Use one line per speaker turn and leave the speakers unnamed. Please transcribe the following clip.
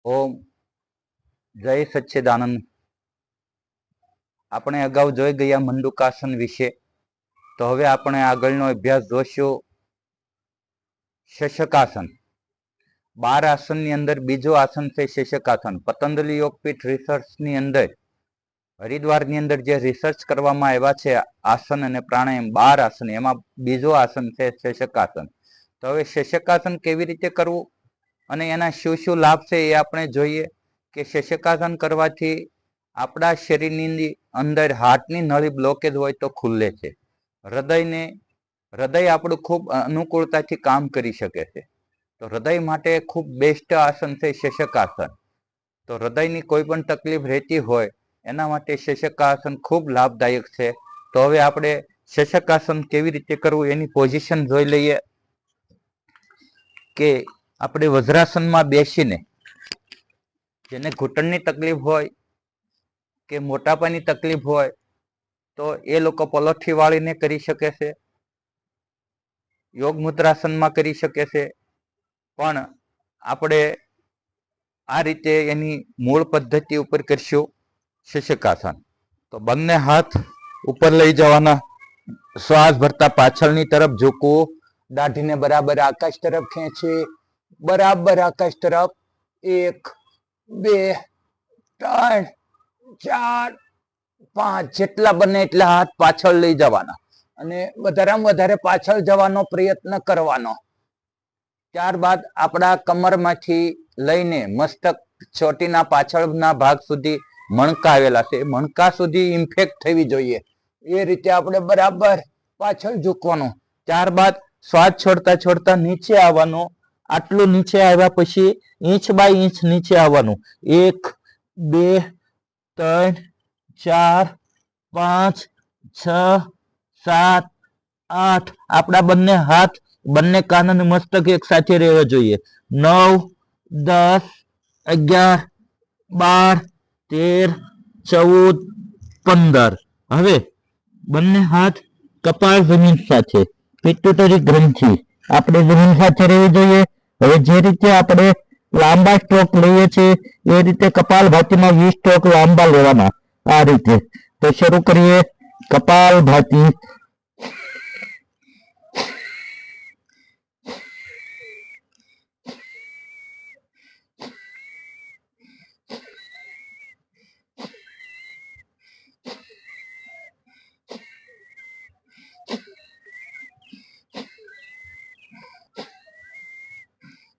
ઓમ જય સચ્ચિદાનંદ। આપણે અગાઉ જોઈ ગયા મંડુકાસન વિશે, તો હવે આપણે આગળનો અભ્યાસ જોશું શશકાસન। 12 આસનની અંદર બીજો આસન છે શશકાસન। પતંજલિ યોગપીઠ રિસર્ચની અંદર, હરિદ્વારની અંદર જે રિસર્ચ કરવામાં આવ્યા છે આસન અને પ્રાણાયામ 12 આસન, એમાં બીજો આસન છે શશકાસન। તો હવે શશકાસન કેવી રીતે કરવું અને એના શું શું લાભ છે એ આપણે જોઈએ કે શશકાસન કરવાથી આપણા શરીરની અંદર હાર્ટની નળી બ્લોકેજ હોય તો ખુલે છે। હૃદય આપણું ખૂબ અનુકૂળતાથી કામ કરી શકે છે। તો હૃદય માટે ખૂબ બેસ્ટ આસન છે શશકાસન। તો હૃદયની કોઈ પણ તકલીફ રહેતી હોય એના માટે શશકાસન ખૂબ લાભદાયક છે। તો હવે આપણે શશકાસન કેવી રીતે કરવું એની પોઝિશન જોઈ લઈએ કે આપણે વજ્રાસનમાં બેસીને, જેને ઘૂંટણની તકલીફ હોય કે મોટાપાની તકલીફ હોય તો એ લોકો પલોઠી વાળીને કરી શકે છે, યોગ મુદ્રાસનમાં કરી શકે છે, પણ આપણે આ રીતે એની મૂળ પદ્ધતિ ઉપર કરશું શશકાસન। તો બંને હાથ ઉપર લઈ જવાના, શ્વાસ ભરતા પાછળની તરફ ઝૂકવું, દાઢીને બરાબર આકાશ તરફ ખેંચી, બરાબર આકાશ તરફ 1 2 3 4 5 જેટલા બને એટલા હાથ પાછળ લઈ જવાના અને વધારેમાં વધારે પાછળ જવાનો પ્રયત્ન કરવાનો। ત્યારબાદ આપણા કમરમાંથી લઈને મસ્તક ચોટીના પાછળના ભાગ સુધી મણકા આવેલા છે, મણકા સુધી ઇન્ફેક્ટ થવી જોઈએ એ રીતે આપણે બરાબર પાછળ ઝૂકવાનું। ત્યારબાદ શ્વાસ છોડતા છોડતા નીચે આવવાનું। આટલું નીચે આવ્યા પછી ઇંચ બાય ઇંચ નીચે આવવાનું। 1 2 3 4 5 6 7 8 આપણા બંને હાથ, બંને કાન અને મસ્તક એક સાથે રહેવા જોઈએ। 9 10 11 12 13 14 15। હવે બંને હાથ કપાળ જમીન સાથે, પિટ્યુટરી ગ્રંથિ આપણે જમીન સાથે રહેવી જોઈએ। હવે જે રીતે આપણે લાંબા સ્ટ્રોક લઈએ છીએ એ રીતે કપાલભાતીમાં 20 સ્ટ્રોક લાંબા લેવાના, આ રીતે। તો શરૂ કરીએ। કપાલભાતી